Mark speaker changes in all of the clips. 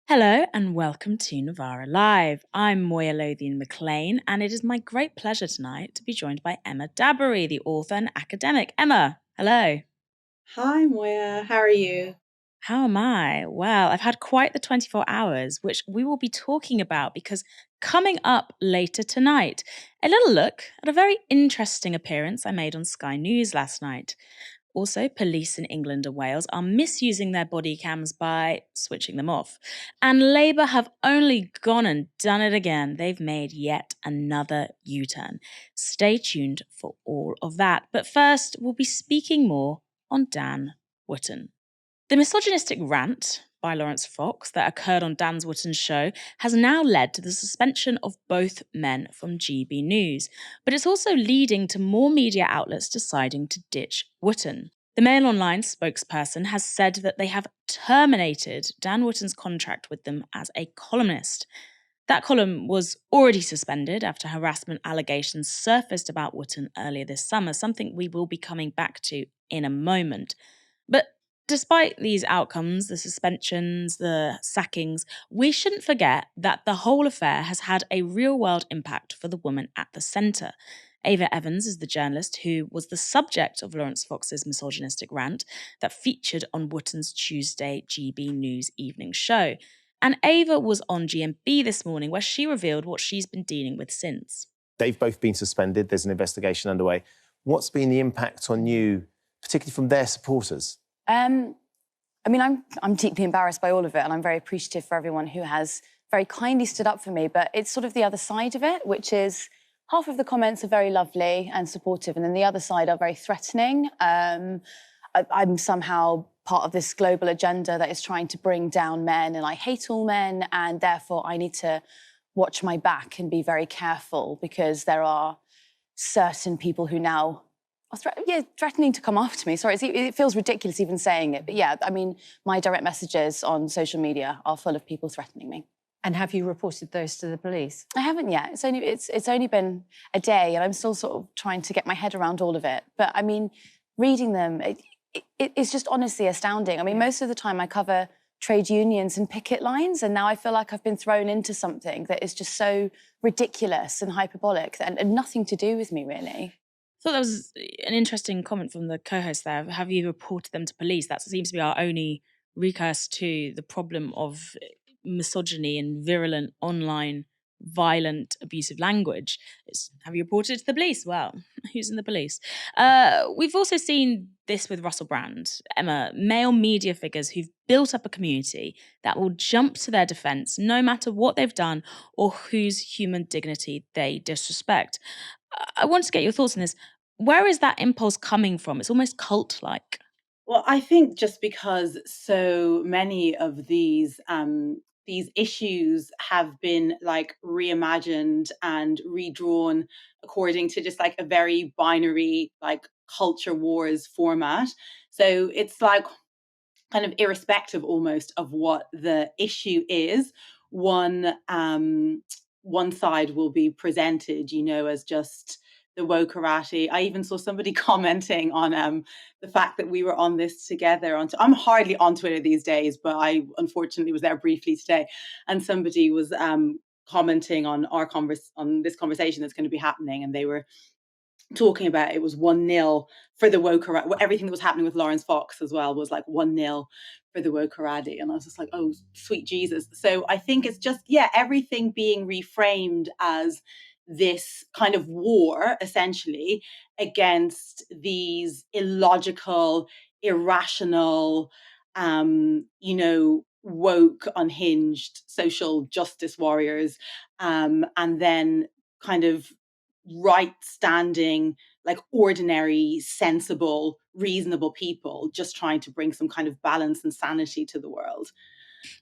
Speaker 1: Hello and welcome to Novara Live. I'm Moya Lothian-McLean, and it is my great pleasure tonight to be joined by Emma Dabiri, the author and academic. Emma, hello.
Speaker 2: Hi, Moya. How are you?
Speaker 1: How am I? Well, I've had quite the 24 hours, which we will be talking about because coming up later tonight, a little look at a very interesting appearance I made on Sky News last night. Also, police in England and Wales are misusing their body cams by switching them off. And Labour have only gone and done it again. They've made yet another U turn. Stay tuned for all of that. But first, we'll be speaking more on Dan Wootton. The misogynistic rant by Laurence Fox that occurred on Dan Wootton's show has now led to the suspension of both men from GB News, but it's also leading to more media outlets deciding to ditch Wootton. The MailOnline spokesperson has said that they have terminated Dan Wootton's contract with them as a columnist. That column was already suspended after harassment allegations surfaced about Wootton earlier this summer, something we will be coming back to in a moment. But despite these outcomes, the suspensions, the sackings, we shouldn't forget that the whole affair has had a real world impact for the woman at the centre. Ava Evans is the journalist who was the subject of Laurence Fox's misogynistic rant that featured on Wootton's Tuesday GB News evening show. And Ava was on GMB this morning where she revealed what she's been dealing with since.
Speaker 3: They've both been suspended. There's an investigation underway. What's been the impact on you, particularly from their supporters?
Speaker 4: I'm deeply embarrassed by all of it, and I'm very appreciative for everyone who has very kindly stood up for me. But it's sort of the other side of it, which is half of the comments are very lovely and supportive, and then the other side are very threatening. I'm somehow part of this global agenda that is trying to bring down men, and I hate all men, and therefore I need to watch my back and be very careful because there are certain people who now are threatening to come after me. Sorry, it feels ridiculous even saying it. But yeah, I mean, my direct messages on social media are full of people threatening me.
Speaker 5: And have you reported those to the police?
Speaker 4: I haven't yet. It's only been a day, and I'm still sort of trying to get my head around all of it. But I mean, reading them, it's just honestly astounding. I mean, most of the time I cover trade unions and picket lines, and now I feel like I've been thrown into something that is just so ridiculous and hyperbolic and nothing to do with me, really.
Speaker 1: I thought that was an interesting comment from the co-host there. Have you reported them to police? That seems to be our only recourse to the problem of misogyny and virulent online violent abusive language. Have you reported it to the police? Well, who's in the police? We've also seen this with Russell Brand. Emma, male media figures who've built up a community that will jump to their defense no matter what they've done or whose human dignity they disrespect. I want to get your thoughts on this. Where is that impulse coming from? It's almost cult-like.
Speaker 2: Well, I think just because so many of these issues have been like reimagined and redrawn according to just like a very binary like culture wars format. So it's like kind of irrespective almost of what the issue is, one side will be presented, as just the woke karate. I even saw somebody commenting on the fact that we were on this together. I'm hardly on Twitter these days, but I unfortunately was there briefly today, and somebody was commenting on on this conversation that's going to be happening, and they were talking about it was 1-0 for the woke karate. Everything that was happening with Laurence Fox as well was like 1-0 for the woke karate, and I was just like, oh sweet Jesus. So I think it's just everything being reframed as this kind of war essentially against these illogical, irrational, woke, unhinged social justice warriors, and then kind of right standing, like ordinary, sensible, reasonable people just trying to bring some kind of balance and sanity to the world.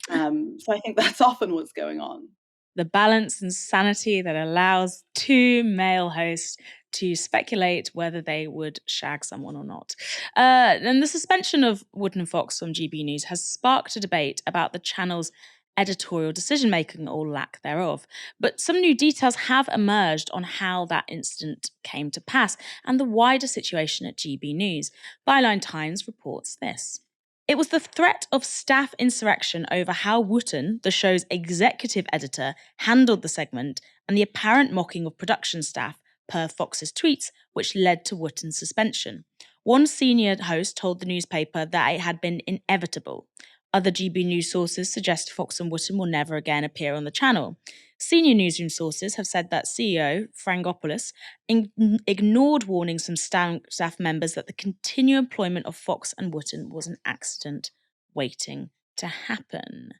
Speaker 2: So I think that's often what's going on.
Speaker 1: The balance and sanity that allows two male hosts to speculate whether they would shag someone or not. And the suspension of Wootton and Fox from GB News has sparked a debate about the channel's editorial decision-making or lack thereof. But some new details have emerged on how that incident came to pass and the wider situation at GB News. Byline Times reports this. It was the threat of staff insurrection over how Wootton, the show's executive editor, handled the segment and the apparent mocking of production staff per Fox's tweets, which led to Wootton's suspension. One senior host told the newspaper that it had been inevitable. Other GB News sources suggest Fox and Wootton will never again appear on the channel. Senior newsroom sources have said that CEO Frangopoulos ignored warnings from staff members that the continued employment of Fox and Wootton was an accident waiting to happen.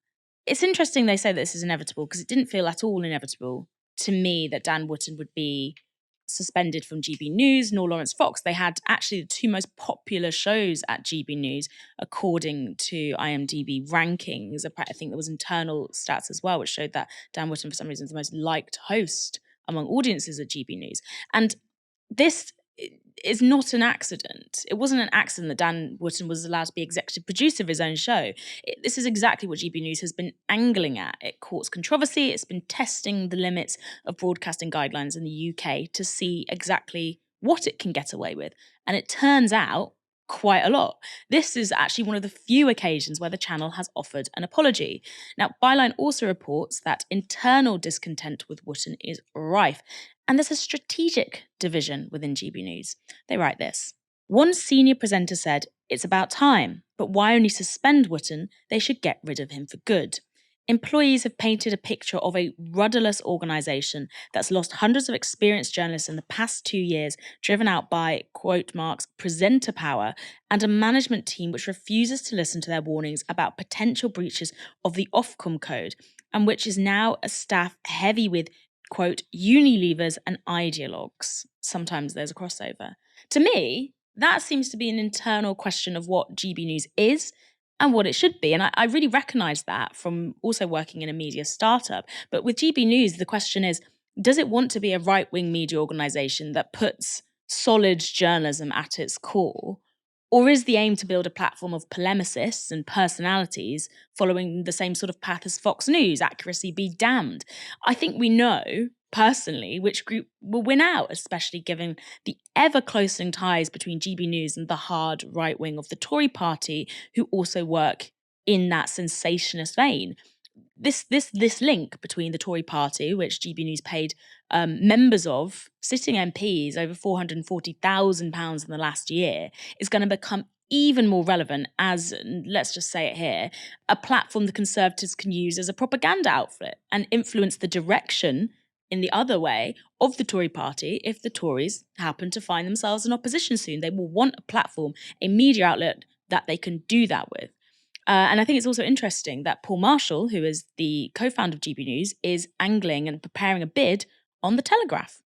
Speaker 1: It's interesting they say that this is inevitable because it didn't feel at all inevitable to me that Dan Wootton would be suspended from GB News, nor Laurence Fox. They had actually the two most popular shows at GB News, according to IMDb rankings. I think there was internal stats as well, which showed that Dan Wootton, for some reason, is the most liked host among audiences at GB News. And this is not an accident. It wasn't an accident that Dan Wootton was allowed to be executive producer of his own show. This is exactly what GB News has been angling at. It courts controversy. It's been testing the limits of broadcasting guidelines in the UK to see exactly what it can get away with. And it turns out quite a lot. This is actually one of the few occasions where the channel has offered an apology. Now, Byline also reports that internal discontent with Wootton is rife, and there's a strategic division within GB News. They write this. One senior presenter said, "It's about time, but why only suspend Wootton? They should get rid of him for good." Employees have painted a picture of a rudderless organisation that's lost hundreds of experienced journalists in the past 2 years, driven out by, quote marks, presenter power, and a management team which refuses to listen to their warnings about potential breaches of the Ofcom code, and which is now a staff heavy with, quote, Unilevers and ideologues. Sometimes there's a crossover. To me, that seems to be an internal question of what GB News is and what it should be. And I really recognise that from also working in a media startup. But with GB News, the question is, does it want to be a right-wing media organisation that puts solid journalism at its core? Or is the aim to build a platform of polemicists and personalities following the same sort of path as Fox News, accuracy be damned? I think we know, personally, which group will win out, especially given the ever-closing ties between GB News and the hard right wing of the Tory party, who also work in that sensationist vein. This link between the Tory party, which GB News paid members of, sitting MPs, over £440,000 in the last year, is going to become even more relevant as, let's just say it here, a platform the Conservatives can use as a propaganda outfit and influence the direction in the other way of the Tory party if the Tories happen to find themselves in opposition soon. They will want a platform, a media outlet that they can do that with. And I think it's also interesting that Paul Marshall, who is the co-founder of GB News, is angling and preparing a bid on the Telegraph.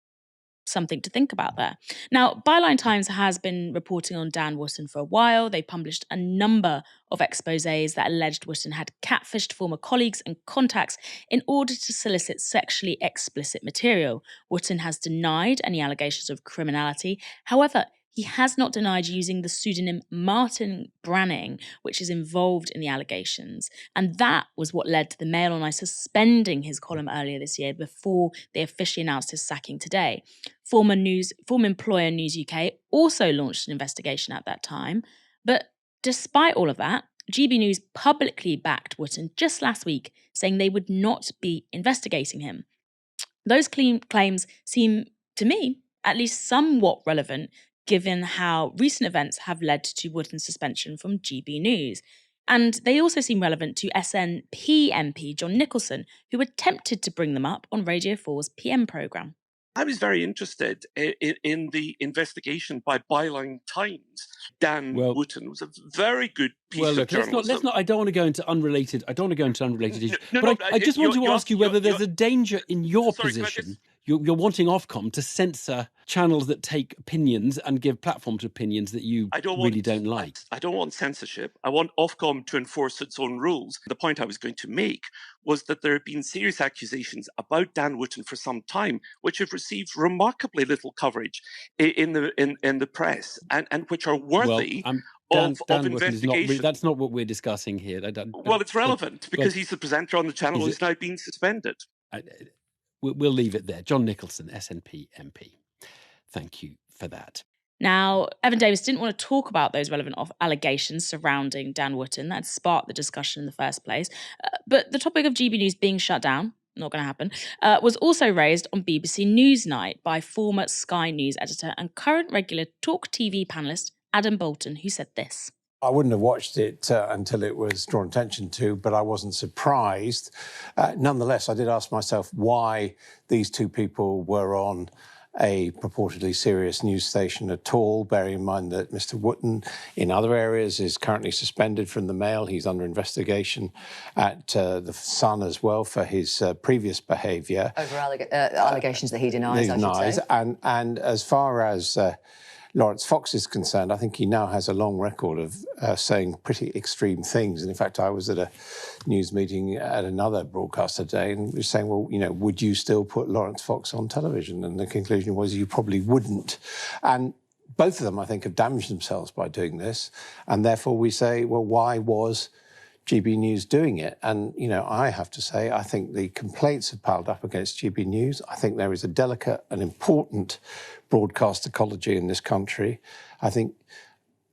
Speaker 1: Something to think about there. Now, Byline Times has been reporting on Dan Wootton for a while. They published a number of exposés that alleged Wootton had catfished former colleagues and contacts in order to solicit sexually explicit material. Wootton has denied any allegations of criminality. However, he has not denied using the pseudonym Martin Branning, which is involved in the allegations. And that was what led to the MailOnline suspending his column earlier this year before they officially announced his sacking today. Former employer News UK also launched an investigation at that time. But despite all of that, GB News publicly backed Wootton just last week, saying they would not be investigating him. Those claims seem, to me, at least somewhat relevant, given how recent events have led to Wootton's suspension from GB News. And they also seem relevant to SNP MP John Nicholson, who attempted to bring them up on Radio 4's PM programme.
Speaker 6: I was very interested in the investigation by Byline Times. Dan Wootton was a very good piece of journalism.
Speaker 7: Let's not. I don't want to go into unrelated. Issues. I just want to ask you whether there's a danger in your position. You're wanting Ofcom to censor channels that take opinions and give platform to opinions that you really don't like.
Speaker 6: I don't want censorship. I want Ofcom to enforce its own rules. The point I was going to make was that there have been serious accusations about Dan Wootton for some time, which have received remarkably little coverage in the press, and which are worthy of investigation.
Speaker 7: That's not what we're discussing here.
Speaker 6: Well, it's relevant because he's the presenter on the channel who's now been suspended.
Speaker 7: We'll leave it there. John Nicholson, SNP MP. Thank you for that.
Speaker 1: Now, Evan Davis didn't want to talk about those relevant allegations surrounding Dan Wootton. That sparked the discussion in the first place. But the topic of GB News being shut down, not going to happen, was also raised on BBC Newsnight by former Sky News editor and current regular Talk TV panellist Adam Bolton, who said this.
Speaker 8: I wouldn't have watched it until it was drawn attention to, but I wasn't surprised. Nonetheless, I did ask myself why these two people were on a purportedly serious news station at all, bearing in mind that Mr. Wootton, in other areas, is currently suspended from the Mail. He's under investigation at the Sun as well for his previous behaviour.
Speaker 9: Over allegations that he denies, I should say.
Speaker 8: And as far as Laurence Fox is concerned, I think he now has a long record of saying pretty extreme things. And in fact, I was at a news meeting at another broadcaster today and was saying, well, you know, would you still put Laurence Fox on television? And the conclusion was you probably wouldn't. And both of them, I think, have damaged themselves by doing this. And therefore we say, well, why was GB News doing it? And, you know, I have to say, I think the complaints have piled up against GB News. I think there is a delicate and important broadcast ecology in this country. I think,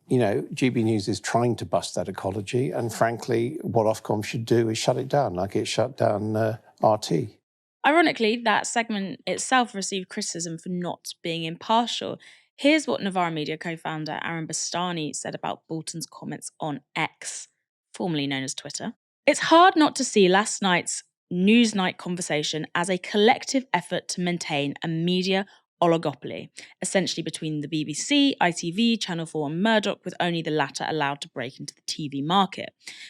Speaker 8: you know, GB News is trying to bust that ecology. And frankly, what Ofcom should do is shut it down, like it shut down RT.
Speaker 1: Ironically, that segment itself received criticism for not being impartial. Here's what Novara Media co-founder Aaron Bastani said about Bolton's comments on X, formerly known as Twitter. It's hard not to see last night's Newsnight conversation as a collective effort to maintain a media oligopoly, essentially between the BBC, ITV, Channel 4 and Murdoch, with only the latter allowed to break into the TV market.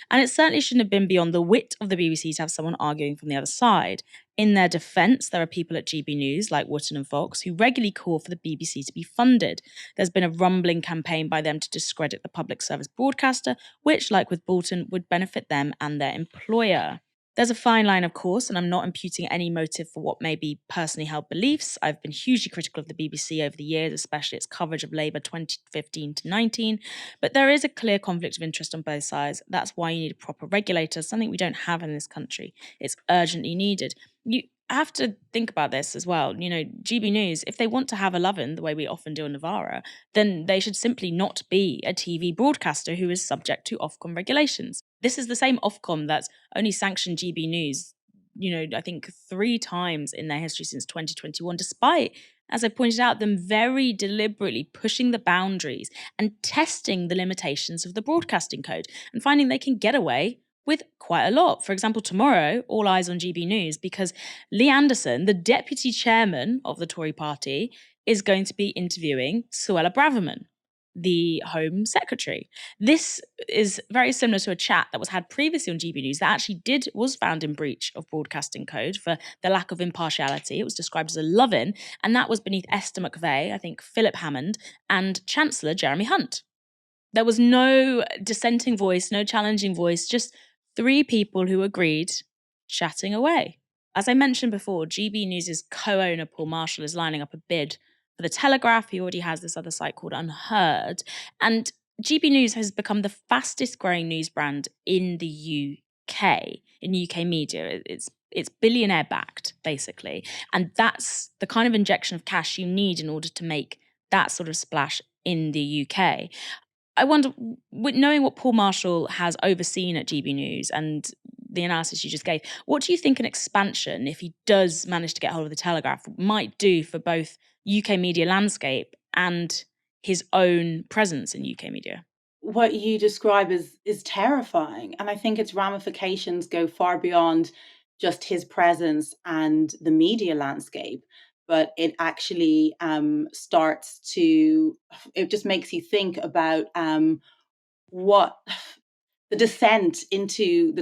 Speaker 1: And it certainly shouldn't have been beyond the wit of the BBC to have someone arguing from the other side. In their defence, there are people at GB News, like Wootton and Fox, who regularly call for the BBC to be funded. There's been a rumbling campaign by them to discredit the public service broadcaster, which, like with Bolton, would benefit them and their employer. There's a fine line, of course, and I'm not imputing any motive for what may be personally held beliefs. I've been hugely critical of the BBC over the years, especially its coverage of Labour 2015 to 19. But there is a clear conflict of interest on both sides. That's why you need a proper regulator, something we don't have in this country. It's urgently needed. You have to think about this as well. You know, GB News, if they want to have a Love-in, the way we often do in Novara, then they should simply not be a TV broadcaster who is subject to Ofcom regulations. This is the same Ofcom that's only sanctioned GB News, you know, I think 3 times in their history since 2021, despite, as I pointed out, them very deliberately pushing the boundaries and testing the limitations of the broadcasting code and finding they can get away with quite a lot. For example, tomorrow, all eyes on GB News, because Lee Anderson, the deputy chairman of the Tory party, is going to be interviewing Suella Braverman, the Home Secretary. This is very similar to a chat that was had previously on GB News that actually was found in breach of broadcasting code for the lack of impartiality. It was described as a love-in, and that was beneath Esther McVeigh, I think Philip Hammond, and Chancellor Jeremy Hunt. There was no dissenting voice, no challenging voice, just 3 people who agreed, chatting away. As I mentioned before, GB News' co-owner Paul Marshall is lining up a bid for the Telegraph. He already has this other site called Unheard. And GB News has become the fastest growing news brand in the UK, in UK media. It's billionaire backed, basically. And that's the kind of injection of cash you need in order to make that sort of splash in the UK. I wonder, knowing what Paul Marshall has overseen at GB News and the analysis you just gave, what do you think an expansion, if he does manage to get hold of the Telegraph, might do for both UK media landscape and his own presence in UK media?
Speaker 2: What you describe is terrifying. And I think its ramifications go far beyond just his presence and the media landscape. But it actually it just makes you think about what the descent into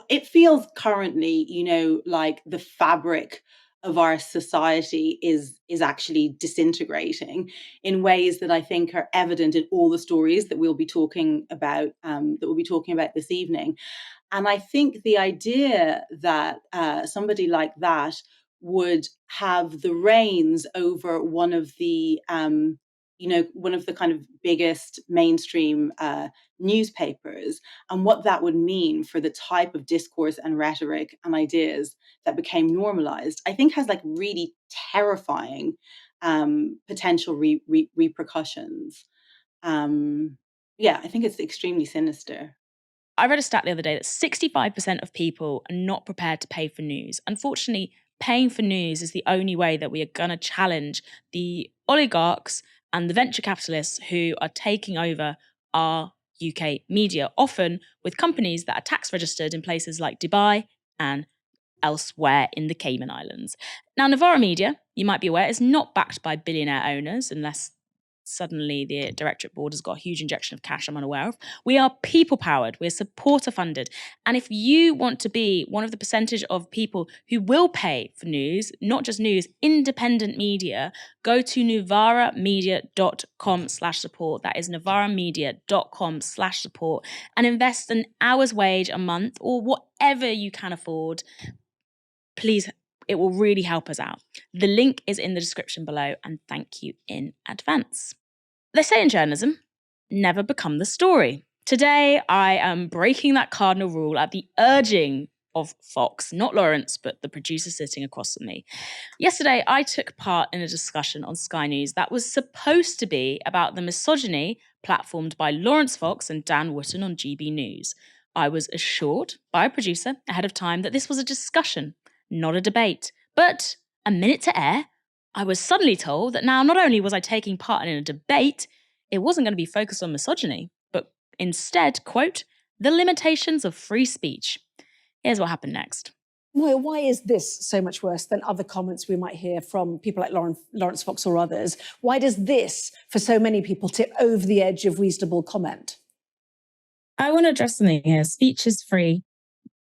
Speaker 2: it feels currently, you know, like the fabric of our society is actually disintegrating in ways that I think are evident in all the stories that we'll be talking about this evening. And I think the idea that somebody like that would have the reins over one of the kind of biggest mainstream newspapers, and what that would mean for the type of discourse and rhetoric and ideas that became normalized, I think has like really terrifying potential repercussions. I think it's extremely sinister.
Speaker 1: I read a stat the other day that 65% of people are not prepared to pay for news. Unfortunately, paying for news is the only way that we are going to challenge the oligarchs and the venture capitalists who are taking over our UK media, often with companies that are tax registered in places like Dubai and elsewhere in the Cayman Islands. Now, Novara Media, you might be aware, is not backed by billionaire owners unless suddenly the Directorate Board has got a huge injection of cash I'm unaware of. We are people-powered, we're supporter-funded. And if you want to be one of the percentage of people who will pay for news, not just news, independent media, go to novaramedia.com/support. That is novaramedia.com/support, and invest an hour's wage a month or whatever you can afford. Please, it will really help us out. The link is in the description below, and thank you in advance. They say in journalism, never become the story. Today, I am breaking that cardinal rule at the urging of Fox, not Laurence, but the producer sitting across from me. Yesterday, I took part in a discussion on Sky News that was supposed to be about the misogyny platformed by Laurence Fox and Dan Wootton on GB News. I was assured by a producer ahead of time that this was a discussion, not a debate. But a minute to air, I was suddenly told that now not only was I taking part in a debate, it wasn't going to be focused on misogyny, but instead, quote, the limitations of free speech. Here's what happened next.
Speaker 10: Moya, why is this so much worse than other comments we might hear from people like Laurence Fox or others? Why does this, for so many people, tip over the edge of reasonable comment?
Speaker 11: I want to address something here. Speech is free.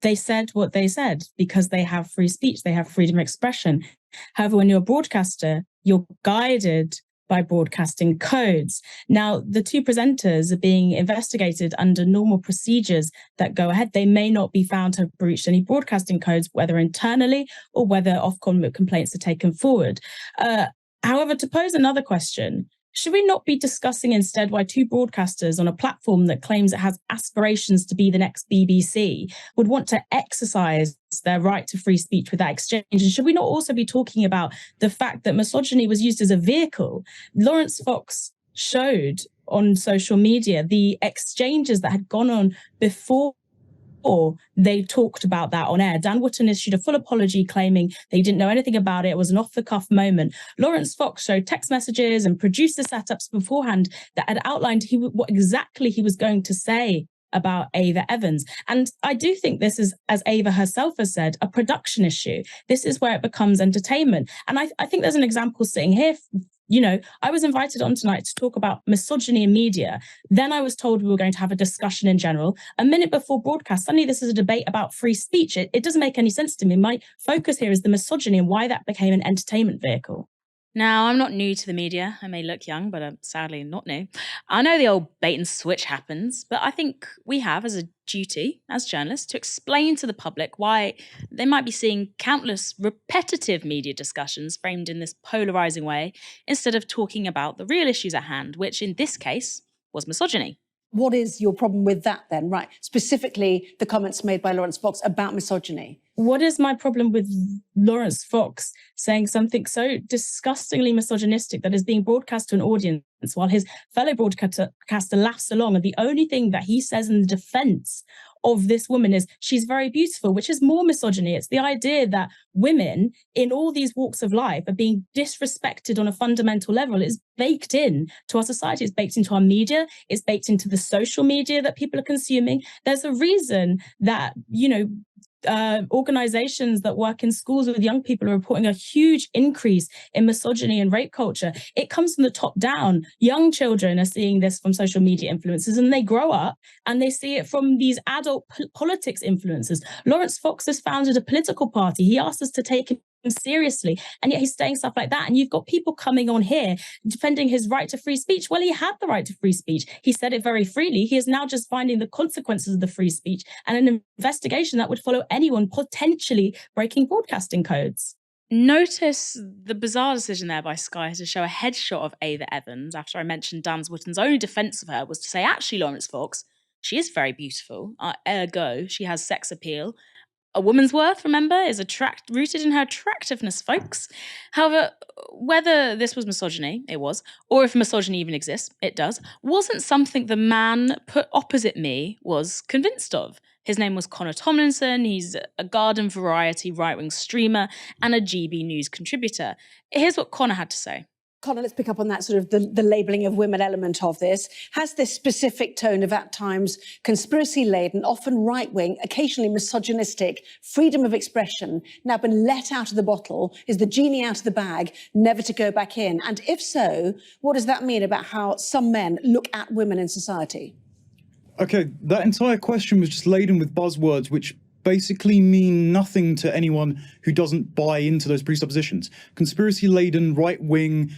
Speaker 11: They said what they said because they have free speech. They have freedom of expression. However, when you're a broadcaster, you're guided by broadcasting codes. Now, the two presenters are being investigated under normal procedures that go ahead. They may not be found to have breached any broadcasting codes, whether internally or whether Ofcom complaints are taken forward. However, to pose another question, should we not be discussing instead why two broadcasters on a platform that claims it has aspirations to be the next BBC would want to exercise their right to free speech with that exchange? And should we not also be talking about the fact that misogyny was used as a vehicle? Laurence Fox showed on social media the exchanges that had gone on before they talked about that on air. Dan Wootton issued a full apology claiming they didn't know anything about it. It was an off-the-cuff moment. Laurence Fox showed text messages and producer setups beforehand that had outlined what exactly he was going to say about Ava Evans. And I do think this is, as Ava herself has said, a production issue. This is where it becomes entertainment. And I think there's an example sitting here. You know, I was invited on tonight to talk about misogyny in media. Then I was told we were going to have a discussion in general. A minute before broadcast, suddenly this is a debate about free speech. It doesn't make any sense to me. My focus here is the misogyny and why that became an entertainment vehicle.
Speaker 1: Now, I'm not new to the media. I may look young, but I'm sadly not new. I know the old bait and switch happens, but I think we have as a duty as journalists to explain to the public why they might be seeing countless repetitive media discussions framed in this polarizing way instead of talking about the real issues at hand, which in this case was misogyny.
Speaker 10: What is your problem with that then? Right, specifically the comments made by Laurence Fox about misogyny.
Speaker 11: What is my problem with Laurence Fox saying something so disgustingly misogynistic that is being broadcast to an audience while his fellow broadcaster laughs along, and the only thing that he says in the defense of this woman is she's very beautiful, which is more misogyny. It's the idea that women in all these walks of life are being disrespected on a fundamental level. It's baked in to our society. It's baked into our media. It's baked into the social media that people are consuming. There's a reason that, you know, organizations that work in schools with young people are reporting a huge increase in misogyny and rape culture. It comes from the top down. Young children are seeing this from social media influencers, and they grow up and they see it from these adult politics influencers. Laurence Fox has founded a political party. He asked us to take him seriously, and yet he's saying stuff like that. And you've got people coming on here defending his right to free speech. Well, he had the right to free speech. He said it very freely. He is now just finding the consequences of the free speech and an investigation that would follow anyone potentially breaking broadcasting codes.
Speaker 1: Notice the bizarre decision there by Sky to show a headshot of Ava Evans after I mentioned Dan Wootton's only defense of her was to say, actually, Laurence Fox, she is very beautiful. Ergo, she has sex appeal. A woman's worth, remember, is rooted in her attractiveness, folks. However, whether this was misogyny, it was, or if misogyny even exists, it does, wasn't something the man put opposite me was convinced of. His name was Connor Tomlinson. He's a garden variety right-wing streamer and a GB News contributor. Here's what Connor had to say.
Speaker 10: Connor, let's pick up on that sort of the labelling of women element of this. Has this specific tone of at times conspiracy-laden, often right-wing, occasionally misogynistic freedom of expression now been let out of the bottle? Is the genie out of the bag, never to go back in? And if so, what does that mean about how some men look at women in society?
Speaker 12: Okay, that entire question was just laden with buzzwords which basically mean nothing to anyone who doesn't buy into those presuppositions. Conspiracy-laden, right-wing,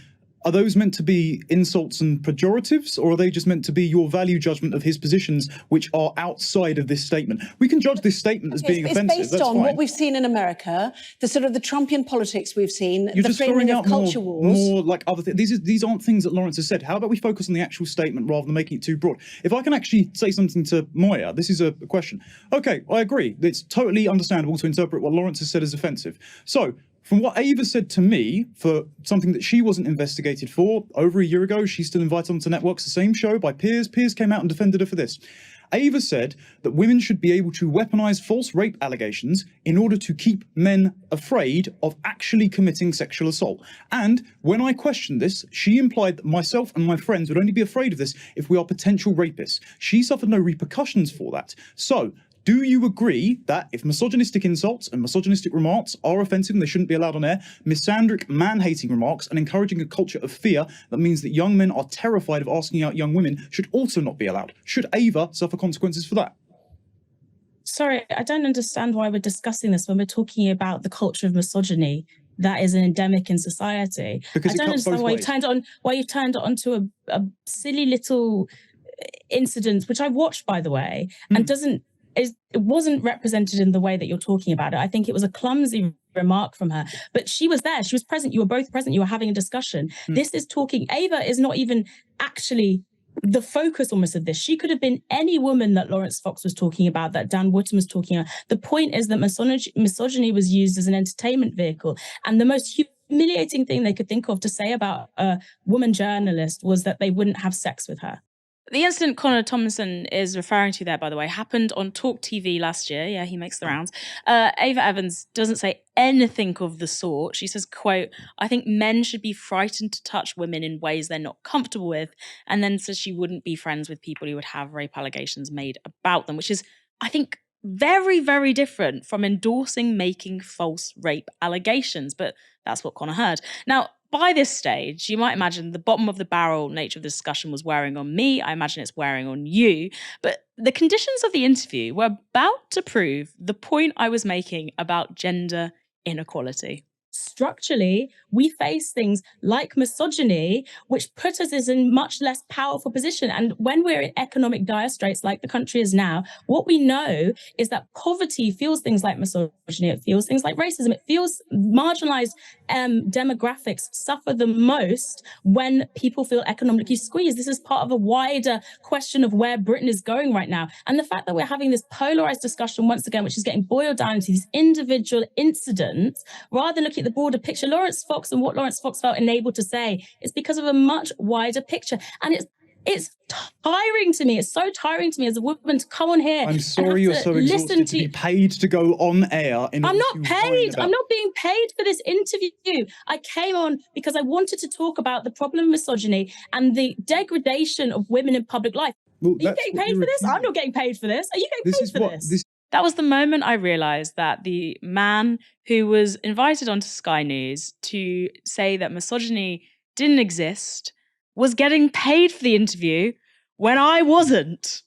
Speaker 12: are those meant to be insults and pejoratives, or are they just meant to be your value judgment of his positions, which are outside of this statement? We can judge this statement as being offensive.
Speaker 10: It's based on what we've seen in America, the sort of the Trumpian politics we've seen, the framing of culture wars.
Speaker 12: More like other things. These aren't things that Laurence has said. How about we focus on the actual statement rather than making it too broad? If I can actually say something to Moya, this is a question. Okay, I agree. It's totally understandable to interpret what Laurence has said as offensive. So, from what Ava said to me, for something that she wasn't investigated for over a year ago, she's still invited onto networks, the same show by Piers. Piers came out and defended her for this. Ava said that women should be able to weaponize false rape allegations in order to keep men afraid of actually committing sexual assault. And when I questioned this, she implied that myself and my friends would only be afraid of this if we are potential rapists. She suffered no repercussions for that. So, do you agree that if misogynistic insults and misogynistic remarks are offensive and they shouldn't be allowed on air, misandric, man-hating remarks and encouraging a culture of fear that means that young men are terrified of asking out young women should also not be allowed? Should Ava suffer consequences for that?
Speaker 11: Sorry, I don't understand why we're discussing this when we're talking about the culture of misogyny that is an endemic in society.
Speaker 12: Because
Speaker 11: I don't understand why you've turned it onto a silly little incident, which I watched, by the way, and it wasn't represented in the way that you're talking about it. I think it was a clumsy remark from her, but she was there. She was present. You were both present. You were having a discussion. This is talking. Ava is not even actually the focus almost of this. She could have been any woman that Laurence Fox was talking about, that Dan Wootton was talking about. The point is that misogyny was used as an entertainment vehicle. And the most humiliating thing they could think of to say about a woman journalist was that they wouldn't have sex with her.
Speaker 1: The incident Connor Tomlinson is referring to there, by the way, happened on Talk TV last year. Yeah, he makes the rounds. Ava Evans doesn't say anything of the sort. She says, quote, "I think men should be frightened to touch women in ways they're not comfortable with," and then says she wouldn't be friends with people who would have rape allegations made about them, which is, I think, very, very different from endorsing making false rape allegations. But that's what Connor heard. Now, by this stage, you might imagine the bottom of the barrel nature of the discussion was wearing on me. I imagine it's wearing on you. But the conditions of the interview were about to prove the point I was making about gender inequality.
Speaker 11: Structurally, we face things like misogyny, which put us in a much less powerful position. And when we're in economic dire straits like the country is now, what we know is that poverty fuels things like misogyny, it fuels things like racism, it fuels marginalized demographics suffer the most when people feel economically squeezed. This is part of a wider question of where Britain is going right now. And the fact that we're having this polarized discussion once again, which is getting boiled down into these individual incidents, rather than looking at the broader picture, Laurence Fox and what Laurence Fox felt enabled to say is because of a much wider picture. And it's tiring to me. It's so tiring to me as a woman to come on here.
Speaker 12: I'm sorry you're so exhausted to be paid to go on air.
Speaker 11: I'm not paid. I'm not being paid for this interview. I came on because I wanted to talk about the problem of misogyny and the degradation of women in public life. Well, are you getting paid for this? I'm not getting paid for this. Are you getting paid for this?
Speaker 1: That was the moment I realised that the man who was invited onto Sky News to say that misogyny didn't exist was getting paid for the interview when I wasn't.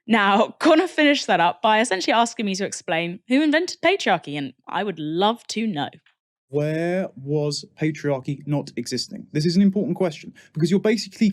Speaker 1: Now, Connor finished that up by essentially asking me to explain who invented patriarchy, and I would love to know.
Speaker 12: Where was patriarchy not existing? This is an important question because you're basically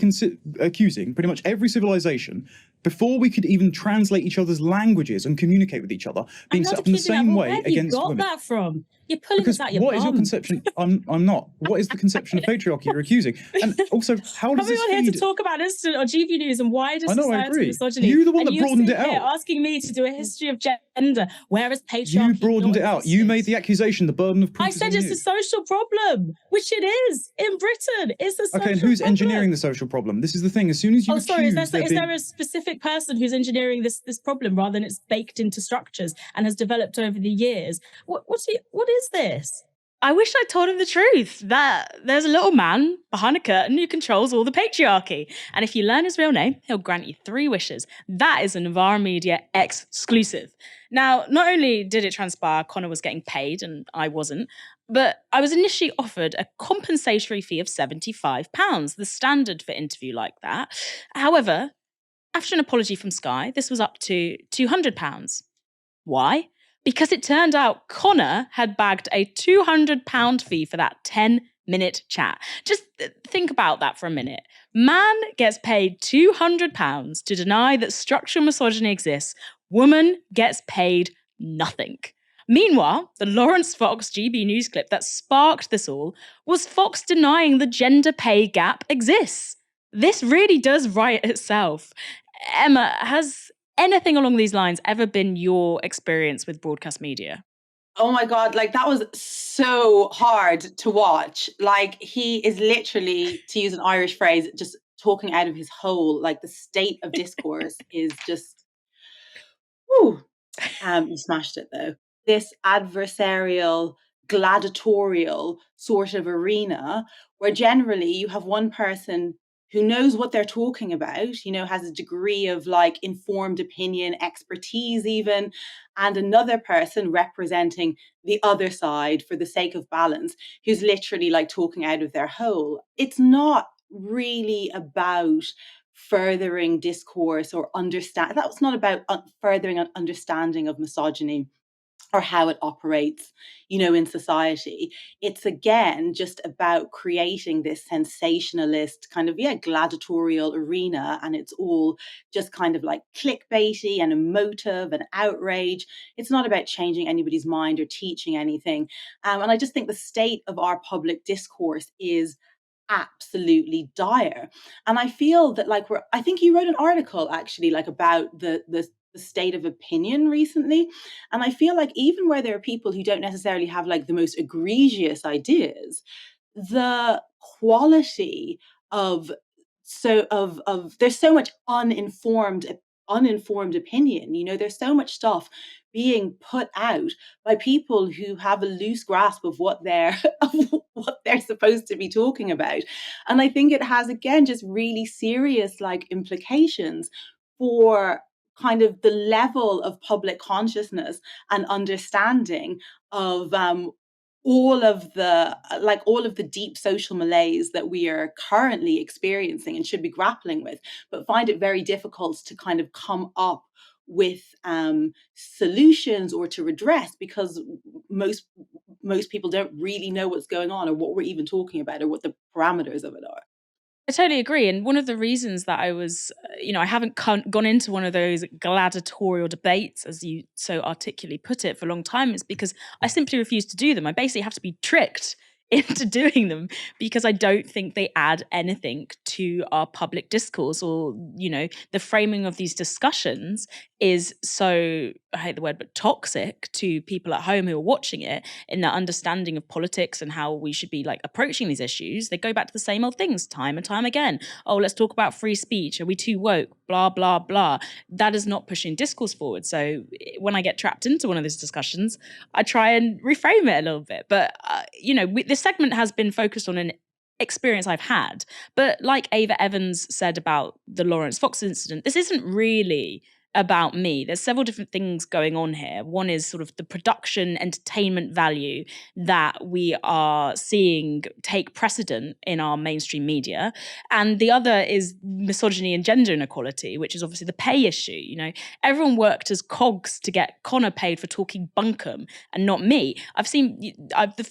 Speaker 12: accusing pretty much every civilization before we could even translate each other's languages and communicate with each other, being set up in the same way against women.
Speaker 11: Where have you got that from? You're pulling
Speaker 12: Because
Speaker 11: this out your
Speaker 12: what
Speaker 11: bum.
Speaker 12: is your conception? I'm not. What is the conception of patriarchy you're accusing? And also, how does this feed...
Speaker 11: Coming on here to talk about instant or GB News and wider societal misogyny.
Speaker 12: You're the one that broadened it out.
Speaker 11: Asking me to do a history of gender. Where is patriarchy?
Speaker 12: You broadened it out. You made the accusation, the burden of proof.
Speaker 11: I said it's a social problem, which it is in Britain. It's a social problem.
Speaker 12: Okay, and who's engineering the social problem? This is the thing. As soon as you
Speaker 11: is there a specific person who's engineering this problem rather than it's baked into structures and has developed over the years? What is this?
Speaker 1: I wish I told him the truth, that there's a little man behind a curtain who controls all the patriarchy. And if you learn his real name, he'll grant you 3 wishes. That is a Novara Media exclusive. Now, not only did it transpire Connor was getting paid and I wasn't, but I was initially offered a compensatory fee of £75, the standard for interview like that. However, after an apology from Sky, this was up to £200. Why? Because it turned out Connor had bagged a £200 fee for that 10-minute chat. Just think about that for a minute. Man gets paid £200 to deny that structural misogyny exists. Woman gets paid nothing. Meanwhile, the Laurence Fox GB News clip that sparked this all was Fox denying the gender pay gap exists. This really does write itself. Emma, has anything along these lines ever been your experience with broadcast media?
Speaker 2: Oh my God, like that was so hard to watch. Like he is literally, to use an Irish phrase, just talking out of his hole. Like the state of discourse is just, whew. You smashed it though. This adversarial, gladiatorial sort of arena where generally you have one person who knows what they're talking about, you know, has a degree of like informed opinion, expertise even, and another person representing the other side for the sake of balance, who's literally like talking out of their hole. It's not really about furthering discourse or understand. That was not about furthering an understanding of misogyny or how it operates, you know, in society. It's again just about creating this sensationalist kind of, gladiatorial arena. And it's all just kind of like clickbaity and emotive and outrage. It's not about changing anybody's mind or teaching anything. And I just think the state of our public discourse is absolutely dire. And I feel that like I think you wrote an article actually like about the state of opinion recently. And I feel like even where there are people who don't necessarily have like the most egregious ideas, the quality of there's so much uninformed opinion, you know, there's so much stuff being put out by people who have a loose grasp of what they're supposed to be talking about. And I think it has again just really serious like implications for kind of the level of public consciousness and understanding of all of the deep social malaise that we are currently experiencing and should be grappling with, but find it very difficult to kind of come up with solutions or to redress, because most people don't really know what's going on or what we're even talking about or what the parameters of it are.
Speaker 1: I totally agree. And one of the reasons that I was, I haven't gone into one of those gladiatorial debates, as you so articulately put it, for a long time is because I simply refuse to do them. I basically have to be tricked into doing them because I don't think they add anything to our public discourse, or, the framing of these discussions is so, I hate the word, but toxic to people at home who are watching it in their understanding of politics and how we should be like approaching these issues. They go back to the same old things time and time again. Oh, let's talk about free speech. Are we too woke? Blah, blah, blah. That is not pushing discourse forward. So when I get trapped into one of these discussions, I try and reframe it a little bit. But, this segment has been focused on an experience I've had. But like Ava Evans said about the Laurence Fox incident, this isn't really about me. There's several different things going on here. One is sort of the production entertainment value that we are seeing take precedent in our mainstream media. And the other is misogyny and gender inequality, which is obviously the pay issue. Everyone worked as cogs to get Connor paid for talking bunkum and not me.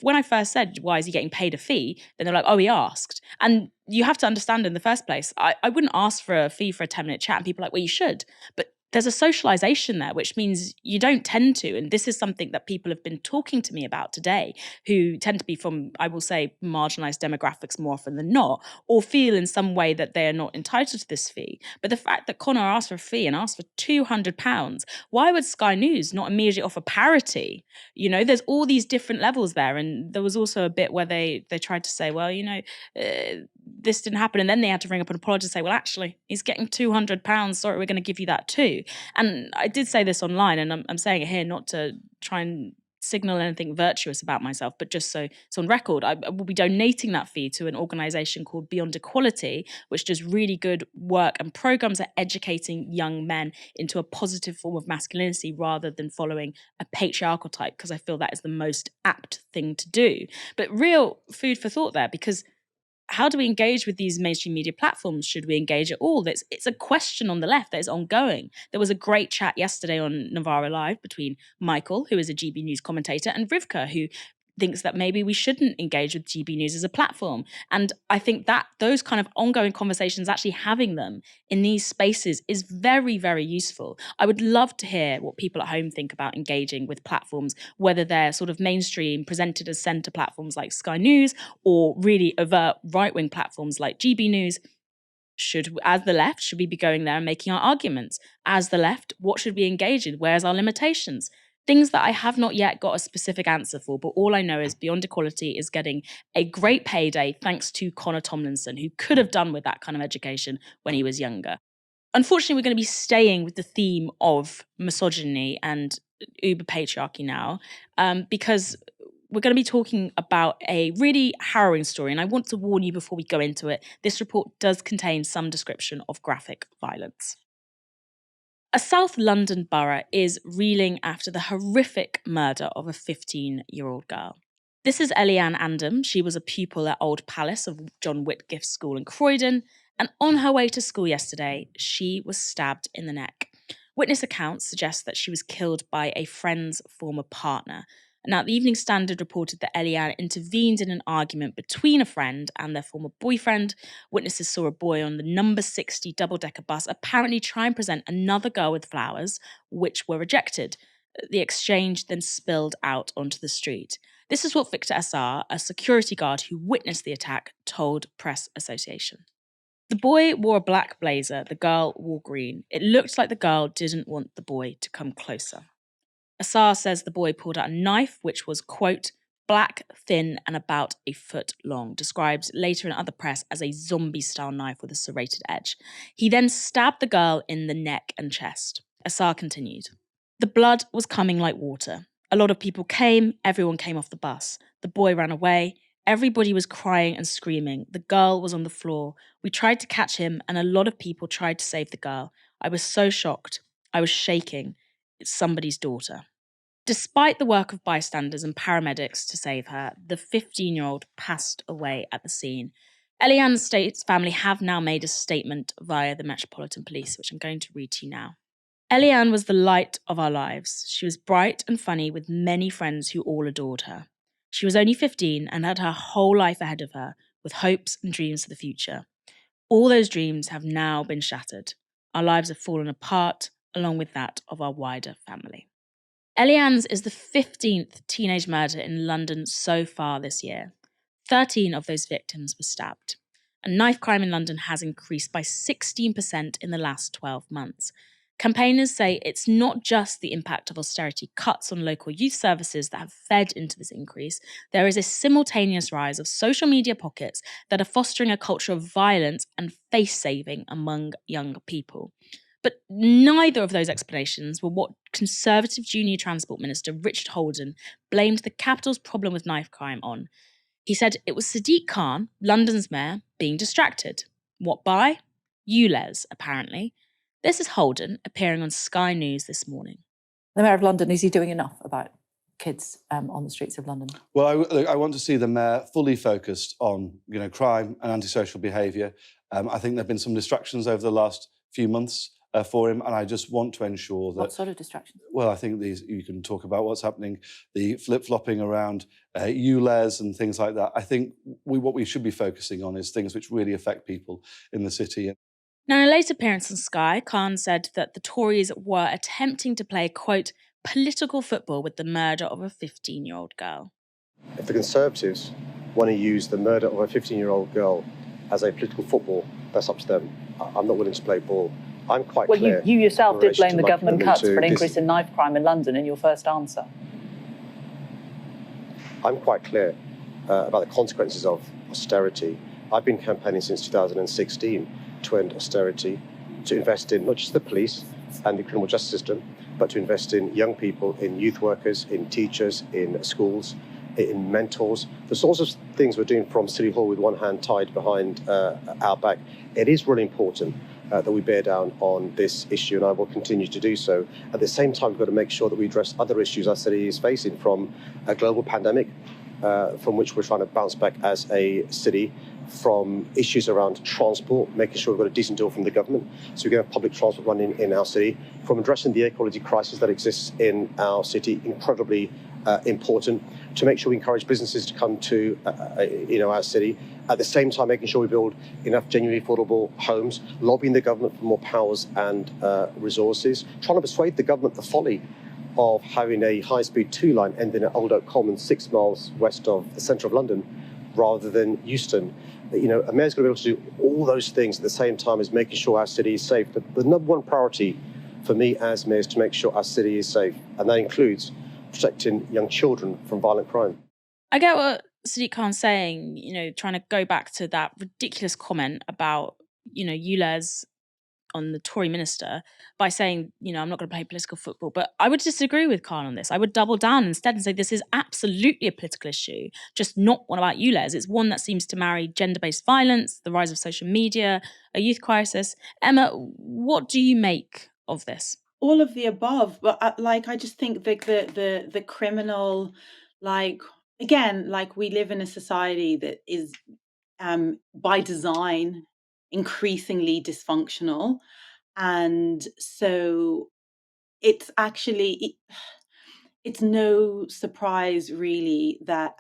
Speaker 1: When I first said, why is he getting paid a fee? Then they're like, oh, he asked. And you have to understand in the first place, I wouldn't ask for a fee for a 10-minute chat, and people are like, well, you should. But there's a socialization there, which means you don't tend to. And this is something that people have been talking to me about today, who tend to be from, I will say, marginalized demographics more often than not, or feel in some way that they are not entitled to this fee. But the fact that Connor asked for a fee and asked for £200, why would Sky News not immediately offer parity? You know, there's all these different levels there. And there was also a bit where they tried to say, well, you know, this didn't happen. And then they had to ring up and apologize and say, well, actually, he's getting £200. Sorry, we're going to give you that too. And I did say this online, and I'm saying it here not to try and signal anything virtuous about myself, but just so it's on record, I will be donating that fee to an organisation called Beyond Equality, which does really good work and programmes at educating young men into a positive form of masculinity rather than following a patriarchal type, because I feel that is the most apt thing to do. But real food for thought there, because how do we engage with these mainstream media platforms? Should we engage at all? It's a question on the left that is ongoing. There was a great chat yesterday on Novara Live between Michael, who is a GB News commentator, and Rivka, who thinks that maybe we shouldn't engage with GB News as a platform. And I think that those kind of ongoing conversations, actually having them in these spaces, is very, very useful. I would love to hear what people at home think about engaging with platforms, whether they're sort of mainstream, presented as centre platforms like Sky News, or really overt right-wing platforms like GB News. As the left, should we be going there and making our arguments? As the left, what should we engage in? Where's our limitations? Things that I have not yet got a specific answer for, but all I know is Beyond Equality is getting a great payday thanks to Connor Tomlinson, who could have done with that kind of education when he was younger. Unfortunately, we're going to be staying with the theme of misogyny and uber patriarchy now, because we're going to be talking about a really harrowing story. And I want to warn you before we go into it, this report does contain some description of graphic violence. A South London borough is reeling after the horrific murder of a 15-year-old girl. This is Eliane Andam. She was a pupil at Old Palace of John Whitgift School in Croydon, and on her way to school yesterday, she was stabbed in the neck. Witness accounts suggest that she was killed by a friend's former partner. Now, the Evening Standard reported that Eliane intervened in an argument between a friend and their former boyfriend. Witnesses saw a boy on the number 60 double-decker bus apparently try and present another girl with flowers, which were rejected. The exchange then spilled out onto the street. This is what Victor Assar, a security guard who witnessed the attack, told Press Association. The boy wore a black blazer, the girl wore green. It looked like the girl didn't want the boy to come closer. Assar says the boy pulled out a knife, which was, quote, black, thin, and about a foot long, described later in other press as a zombie-style knife with a serrated edge. He then stabbed the girl in the neck and chest. Assar continued. The blood was coming like water. A lot of people came, everyone came off the bus. The boy ran away. Everybody was crying and screaming. The girl was on the floor. We tried to catch him, and a lot of people tried to save the girl. I was so shocked. I was shaking. It's somebody's daughter. Despite the work of bystanders and paramedics to save her, the 15-year-old passed away at the scene. Eliane's family have now made a statement via the Metropolitan Police, which I'm going to read to you now. Eliane was the light of our lives. She was bright and funny with many friends who all adored her. She was only 15 and had her whole life ahead of her, with hopes and dreams for the future. All those dreams have now been shattered. Our lives have fallen apart, along with that of our wider family. Eliane's is the 15th teenage murder in London so far this year. 13 of those victims were stabbed. And knife crime in London has increased by 16% in the last 12 months. Campaigners say it's not just the impact of austerity cuts on local youth services that have fed into this increase. There is a simultaneous rise of social media pockets that are fostering a culture of violence and face-saving among young people. But neither of those explanations were what Conservative Junior Transport Minister Richard Holden blamed the capital's problem with knife crime on. He said it was Sadiq Khan, London's mayor, being distracted. What by? ULEZ, apparently. This is Holden appearing on Sky News this morning.
Speaker 13: The Mayor of London, is he doing enough about kids on the streets of London?
Speaker 14: Well, I want to see the Mayor fully focused on crime and antisocial behaviour. I think there have been some distractions over the last few months. for him, and I just want to ensure that...
Speaker 13: What sort of distractions?
Speaker 14: Well, I think you can talk about what's happening, the flip-flopping around ULEZ and things like that. I think what we should be focusing on is things which really affect people in the city.
Speaker 1: Now, in a late appearance on Sky, Khan said that the Tories were attempting to play, quote, political football with the murder of a 15-year-old girl.
Speaker 15: If the Conservatives want to use the murder of a 15-year-old girl as a political football, that's up to them. I'm not willing to play ball. I'm quite clear.
Speaker 13: Well, you yourself did blame the government cuts for an increase in knife crime in London in your first answer.
Speaker 15: I'm quite clear about the consequences of austerity. I've been campaigning since 2016 to end austerity, to invest in not just the police and the criminal justice system, but to invest in young people, in youth workers, in teachers, in schools, in mentors. The sorts of things we're doing from City Hall with one hand tied behind our back. It is really important that we bear down on this issue, and I will continue to do so. At the same time, we've got to make sure that we address other issues our city is facing, from a global pandemic, from which we're trying to bounce back as a city, from issues around transport, making sure we've got a decent deal from the government so we can have public transport running in our city, from addressing the air quality crisis that exists in our city, incredibly important, to make sure we encourage businesses to come to our city. At the same time, making sure we build enough genuinely affordable homes, lobbying the government for more powers and resources, trying to persuade the government the folly of having a high-speed 2 line ending at Old Oak Common 6 miles west of the centre of London rather than Euston. A mayor's going to be able to do all those things at the same time as making sure our city is safe. But the number one priority for me as mayor is to make sure our city is safe, and that includes protecting young children from violent crime.
Speaker 1: I get what Sadiq Khan's saying, trying to go back to that ridiculous comment about, ULEZ on the Tory minister by saying, I'm not going to play political football. But I would disagree with Khan on this. I would double down instead and say this is absolutely a political issue, just not one about ULEZ. It's one that seems to marry gender-based violence, the rise of social media, a youth crisis. Emma, what do you make of this?
Speaker 2: All of the above, but I just think the criminal, again, we live in a society that is by design increasingly dysfunctional, and so it's actually it's no surprise really that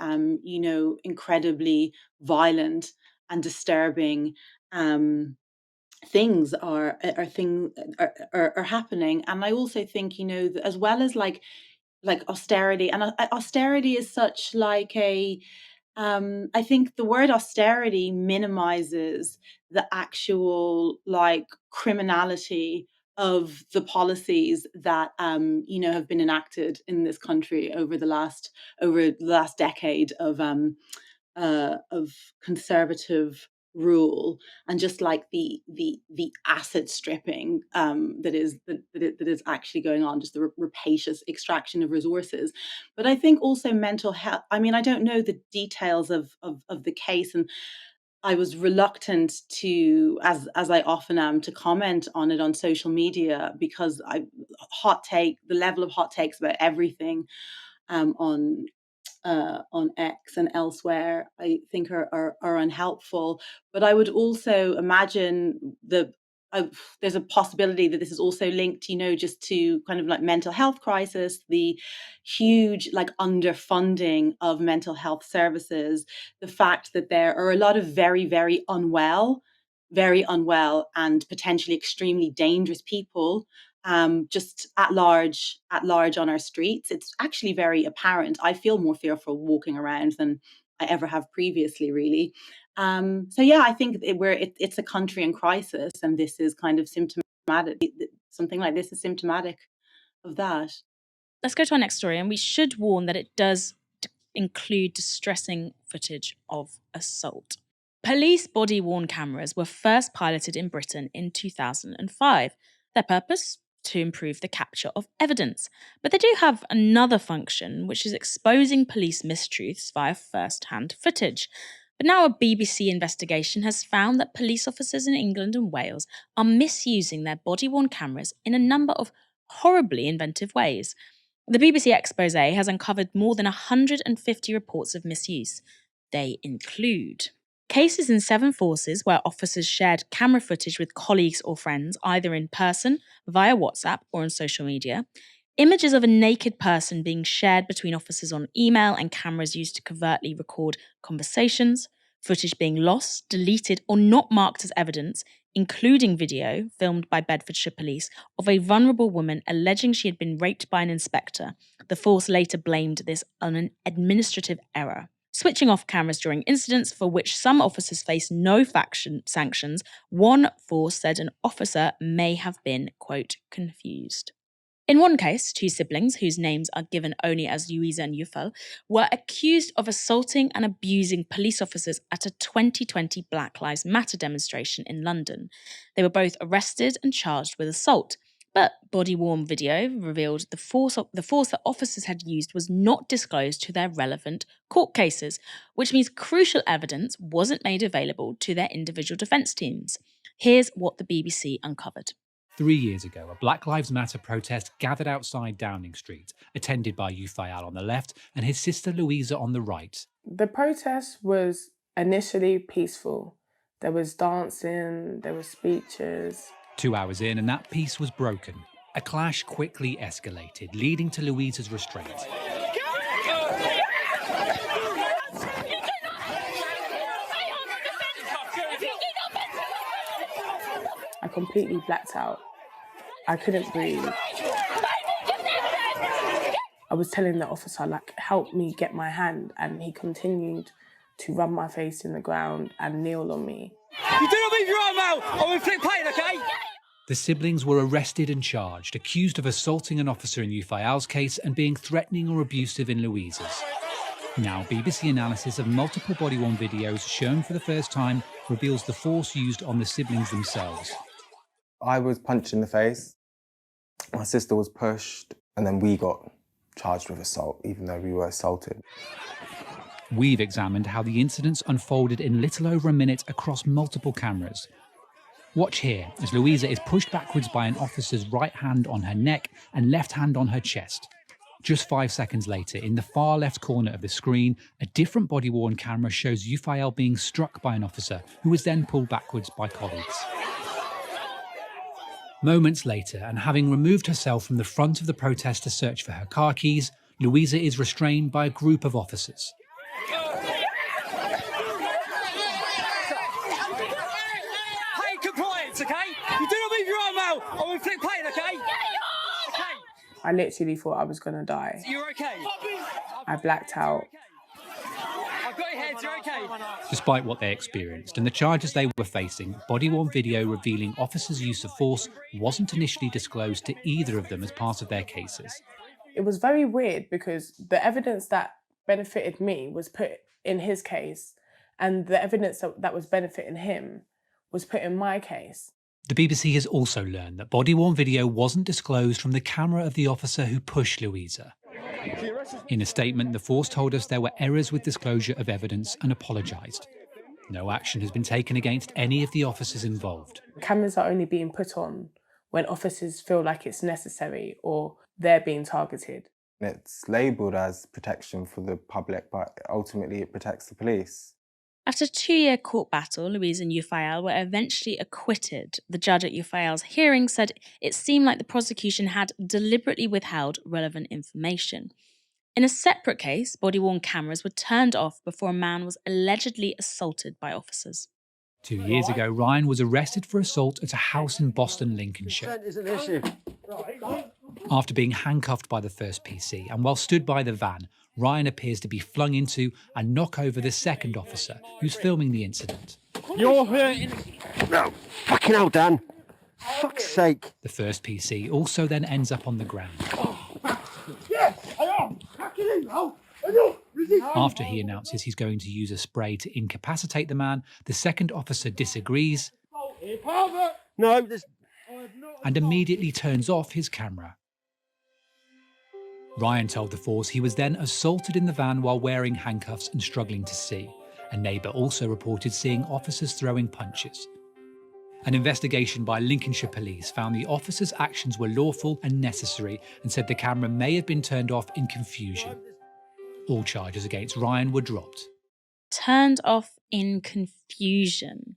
Speaker 2: incredibly violent and disturbing things are happening. And I also think that as well as like austerity, and austerity is such I think the word austerity minimizes the actual criminality of the policies that have been enacted in this country over the last decade of conservative rule, and just the asset stripping that is actually going on, just the rapacious extraction of resources. But I think also mental health. I mean, I don't know the details of the case, and I was reluctant to, as I often am, to comment on it on social media, because the level of hot takes about everything on X and elsewhere, I think are unhelpful. But I would also imagine there's a possibility that this is also linked, just to kind of mental health crisis, the huge underfunding of mental health services, the fact that there are a lot of very, very unwell and potentially extremely dangerous people just at large on our streets. It's actually very apparent. I feel more fearful walking around than I ever have previously, really. So yeah, I think it's a country in crisis, and this is kind of symptomatic. Something like this is symptomatic of that.
Speaker 1: Let's go to our next story, and we should warn that it does include distressing footage of assault. Police body-worn cameras were first piloted in Britain in 2005. Their purpose? To improve the capture of evidence. But they do have another function, which is exposing police mistruths via first-hand footage. But now a BBC investigation has found that police officers in England and Wales are misusing their body-worn cameras in a number of horribly inventive ways. The BBC expose has uncovered more than 150 reports of misuse. They include Cases in 7 forces where officers shared camera footage with colleagues or friends, either in person, via WhatsApp, or on social media. Images of a naked person being shared between officers on email and cameras used to covertly record conversations. Footage being lost, deleted, or not marked as evidence, including video filmed by Bedfordshire Police of a vulnerable woman alleging she had been raped by an inspector. The force later blamed this on an administrative error. Switching off cameras during incidents for which some officers face no sanctions, one force said an officer may have been, quote, confused. In one case, 2 siblings, whose names are given only as Louisa and Yufel, were accused of assaulting and abusing police officers at a 2020 Black Lives Matter demonstration in London. They were both arrested and charged with assault. But body-worn video revealed the force that officers had used was not disclosed to their relevant court cases, which means crucial evidence wasn't made available to their individual defence teams. Here's what the BBC uncovered.
Speaker 16: 3 years ago, a Black Lives Matter protest gathered outside Downing Street, attended by Yufayal on the left and his sister Louisa on the right.
Speaker 17: The protest was initially peaceful. There was dancing, there were speeches.
Speaker 16: 2 hours in, and that peace was broken. A clash quickly escalated, leading to Louisa's restraint.
Speaker 17: I completely blacked out. I couldn't breathe. I was telling the officer, like, help me get my hand, and he continued to rub my face in the ground and kneel on me.
Speaker 16: You do not move your arm out, or inflict pain, okay? The siblings were arrested and charged, accused of assaulting an officer in Yufayal's case and being threatening or abusive in Louisa's. Now, BBC analysis of multiple body-worn videos shown for the first time reveals the force used on the siblings themselves.
Speaker 18: I was punched in the face, my sister was pushed, and then we got charged with assault, even though we were assaulted.
Speaker 16: We've examined how the incidents unfolded in little over a minute across multiple cameras. Watch here as Louisa is pushed backwards by an officer's right hand on her neck and left hand on her chest. Just 5 seconds later, in the far left corner of the screen, a different body-worn camera shows Yufayal being struck by an officer who was then pulled backwards by colleagues. Moments later, and having removed herself from the front of the protest to search for her car keys, Louisa is restrained by a group of officers. Hey, compliance, okay? You do not move your arm out or inflict pain, okay? Okay.
Speaker 17: I literally thought I was going to die.
Speaker 16: You're okay?
Speaker 17: I blacked out.
Speaker 16: I've got your heads, you're okay? Despite what they experienced and the charges they were facing, body-worn video revealing officers' use of force wasn't initially disclosed to either of them as part of their cases.
Speaker 17: It was very weird because the evidence that benefited me was put in his case, and the evidence that was benefiting him was put in my case.
Speaker 16: The BBC has also learned that body-worn video wasn't disclosed from the camera of the officer who pushed Louisa. In a statement, the force told us there were errors with disclosure of evidence and apologised. No action has been taken against any of the officers involved.
Speaker 17: Cameras are only being put on when officers feel like it's necessary or they're being targeted.
Speaker 18: It's labelled as protection for the public, but ultimately it protects the police.
Speaker 1: After a 2-year court battle, Louisa and Yufayal were eventually acquitted. The judge at Yufayal's hearing said it seemed like the prosecution had deliberately withheld relevant information. In a separate case, body-worn cameras were turned off before a man was allegedly assaulted by officers.
Speaker 16: 2 years ago, Ryan was arrested for assault at a house in Boston, Lincolnshire. After being handcuffed by the first PC and while stood by the van, Ryan appears to be flung into and knock over the second officer who's filming the incident.
Speaker 19: You're here. No, fucking hell, Dan. Fuck's sake.
Speaker 16: The first PC also then ends up on the ground.
Speaker 19: Yes, I am.
Speaker 16: After he announces he's going to use a spray to incapacitate the man, the second officer disagrees
Speaker 19: No, there's...
Speaker 16: and immediately turns off his camera. Ryan told the force he was then assaulted in the van while wearing handcuffs and struggling to see. A neighbour also reported seeing officers throwing punches. An investigation by Lincolnshire Police found the officers' actions were lawful and necessary and said the camera may have been turned off in confusion. All charges against Ryan were dropped.
Speaker 1: Turned off in confusion.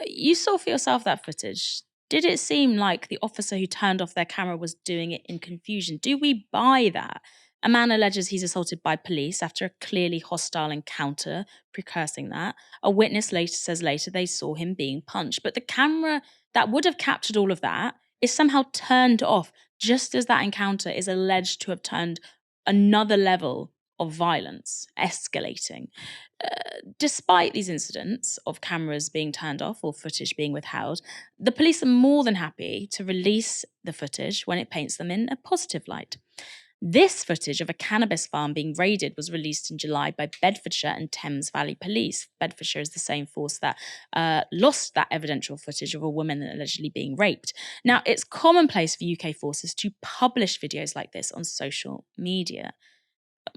Speaker 1: You saw for yourself that footage. Did it seem like the officer who turned off their camera was doing it in confusion? Do we buy that? A man alleges he's assaulted by police after a clearly hostile encounter, precursing that. A witness says later they saw him being punched. But the camera that would have captured all of that is somehow turned off, just as that encounter is alleged to have turned another level of violence, escalating. Despite these incidents of cameras being turned off or footage being withheld, the police are more than happy to release the footage when it paints them in a positive light. This footage of a cannabis farm being raided was released in July by Bedfordshire and Thames Valley Police. Bedfordshire is the same force that lost that evidential footage of a woman allegedly being raped. Now, it's commonplace for UK forces to publish videos like this on social media.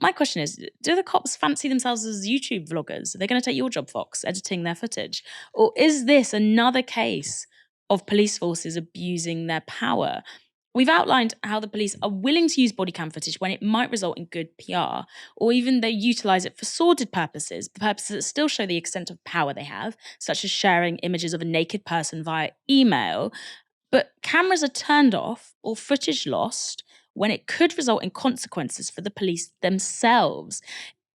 Speaker 1: My question is, do the cops fancy themselves as YouTube vloggers? Are they going to take your job, Fox, editing their footage? Or is this another case of police forces abusing their power? We've outlined how the police are willing to use body cam footage when it might result in good PR, or even they utilise it for sordid purposes that still show the extent of power they have, such as sharing images of a naked person via email. But cameras are turned off or footage lost when it could result in consequences for the police themselves.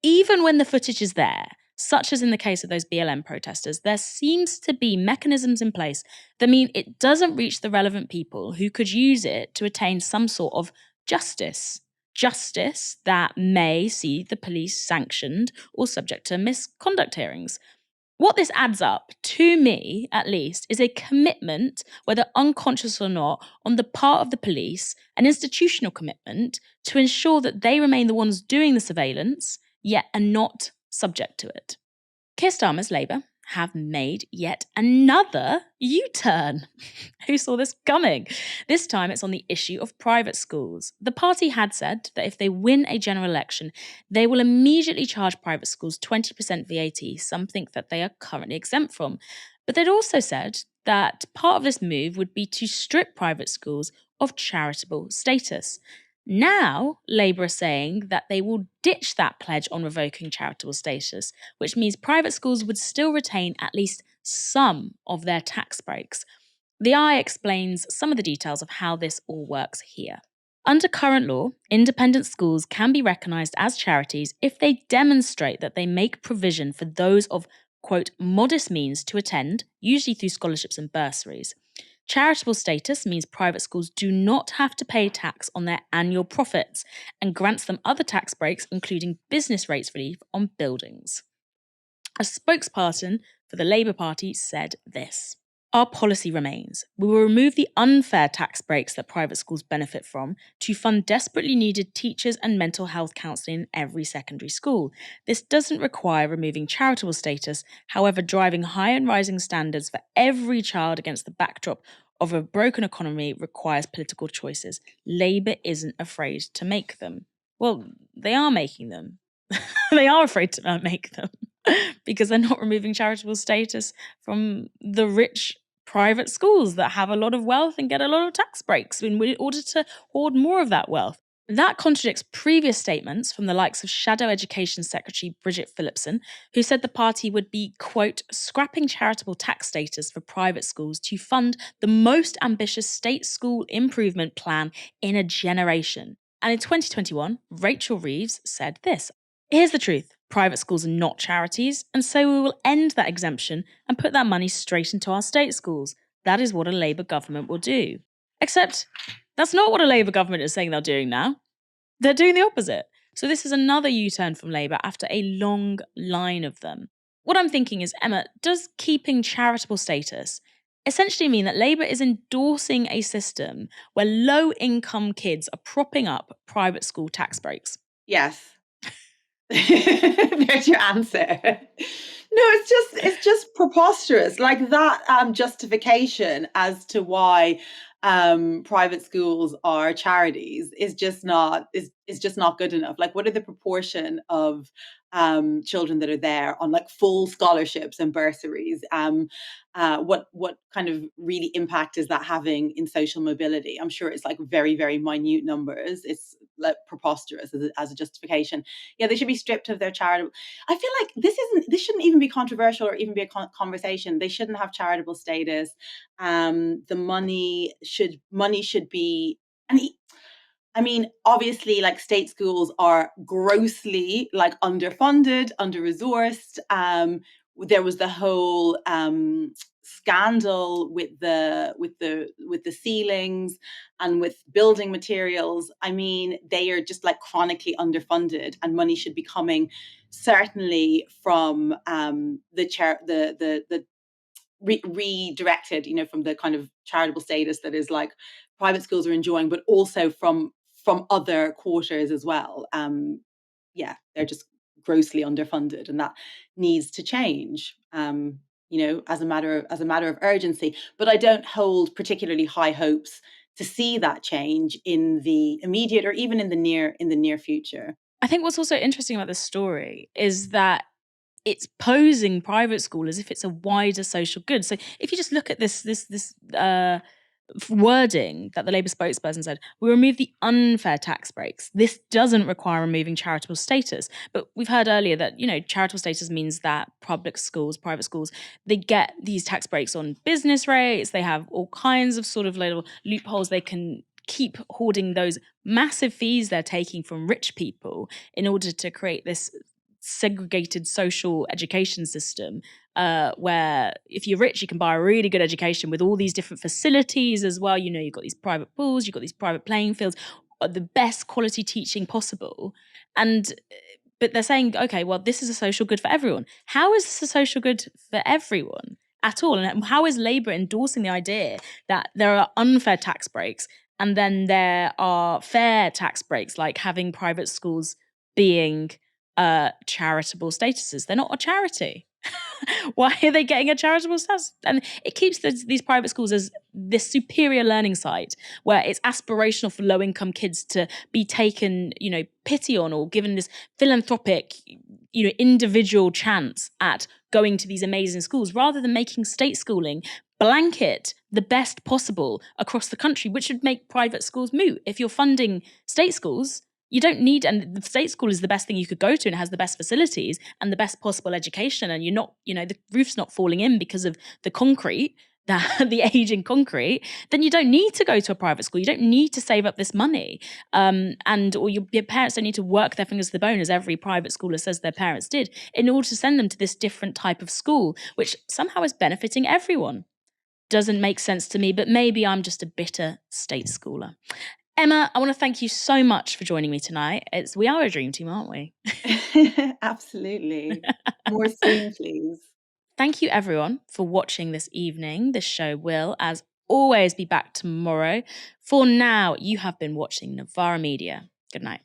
Speaker 1: Even when the footage is there, such as in the case of those BLM protesters, there seems to be mechanisms in place that mean it doesn't reach the relevant people who could use it to attain some sort of justice. Justice that may see the police sanctioned or subject to misconduct hearings. What this adds up, to me at least, is a commitment, whether unconscious or not, on the part of the police, an institutional commitment to ensure that they remain the ones doing the surveillance, yet are not subject to it. Keir Starmer's Labour have made yet another U-turn. Who saw this coming? This time it's on the issue of private schools. The party had said that if they win a general election, they will immediately charge private schools 20% VAT, something that they are currently exempt from. But they'd also said that part of this move would be to strip private schools of charitable status. Now, Labour are saying that they will ditch that pledge on revoking charitable status, which means private schools would still retain at least some of their tax breaks. The Eye explains some of the details of how this all works here. Under current law, independent schools can be recognised as charities if they demonstrate that they make provision for those of, quote, modest means to attend, usually through scholarships and bursaries. Charitable status means private schools do not have to pay tax on their annual profits and grants them other tax breaks, including business rates relief on buildings. A spokesperson for the Labour Party said this: "Our policy remains. We will remove the unfair tax breaks that private schools benefit from to fund desperately needed teachers and mental health counselling in every secondary school. This doesn't require removing charitable status, however, driving high and rising standards for every child against the backdrop of a broken economy requires political choices. Labour isn't afraid to make them." Well, they are making them. They are afraid to make them because they're not removing charitable status from the rich private schools that have a lot of wealth and get a lot of tax breaks in order to hoard more of that wealth. That contradicts previous statements from the likes of Shadow Education Secretary Bridget Phillipson, who said the party would be, quote, scrapping charitable tax status for private schools to fund the most ambitious state school improvement plan in a generation. And in 2021, Rachel Reeves said this: "Here's the truth. Private schools are not charities, and so we will end that exemption and put that money straight into our state schools. That is what a Labour government will do." Except that's not what a Labour government is saying they're doing now. They're doing the opposite. So this is another U-turn from Labour after a long line of them. What I'm thinking is, Emma, does keeping charitable status essentially mean that Labour is endorsing a system where low-income kids are propping up private school tax breaks?
Speaker 2: Yes. There's your answer. No, it's just preposterous. Like that justification as to why private schools are charities is just not good enough. Like, what are the proportion of children that are there on like full scholarships and bursaries? What kind of really impact is that having in social mobility? I'm sure it's like very, very minute numbers. It's like preposterous as a justification. Yeah, they should be stripped of their charitable. I feel like this shouldn't even be controversial or even be a conversation. They shouldn't have charitable status. The money should be, and I mean, obviously, like, state schools are grossly like underfunded, under-resourced. There was the whole scandal with the ceilings and with building materials. I mean, they are just like chronically underfunded, and money should be coming certainly from the redirected, from the kind of charitable status that is like private schools are enjoying, but also from other quarters as well. They're just grossly underfunded, and that needs to change. As a matter of urgency. But I don't hold particularly high hopes to see that change in the immediate or even in the near future.
Speaker 1: I think what's also interesting about this story is that it's posing private school as if it's a wider social good. So if you just look at this wording that the Labour spokesperson said, we remove the unfair tax breaks. This doesn't require removing charitable status. But we've heard earlier that, charitable status means that private schools, they get these tax breaks on business rates. They have all kinds of sort of little loopholes. They can keep hoarding those massive fees they're taking from rich people in order to create this segregated social education system where if you're rich, you can buy a really good education with all these different facilities as well. You've got these private pools, you've got these private playing fields, the best quality teaching possible. But they're saying, okay, well, this is a social good for everyone. How is this a social good for everyone at all? And how is Labour endorsing the idea that there are unfair tax breaks and then there are fair tax breaks, like having private schools being charitable statuses? They're not a charity. Why are they getting a charitable status? And it keeps these private schools as this superior learning site where it's aspirational for low-income kids to be taken, pity on or given this philanthropic, individual chance at going to these amazing schools, rather than making state schooling blanket the best possible across the country, which would make private schools moot. If you're funding state schools, you don't need, and the state school is the best thing you could go to and has the best facilities and the best possible education, and you're not, the roof's not falling in because of the concrete, the aging concrete, then you don't need to go to a private school. You don't need to save up this money. Or your parents don't need to work their fingers to the bone, as every private schooler says their parents did, in order to send them to this different type of school, which somehow is benefiting everyone. Doesn't make sense to me, but maybe I'm just a bitter state schooler. Emma, I want to thank you so much for joining me tonight. We are a dream team, aren't we?
Speaker 2: Absolutely. More soon, please.
Speaker 1: Thank you, everyone, for watching this evening. The show will, as always, be back tomorrow. For now, you have been watching Novara Media. Good night.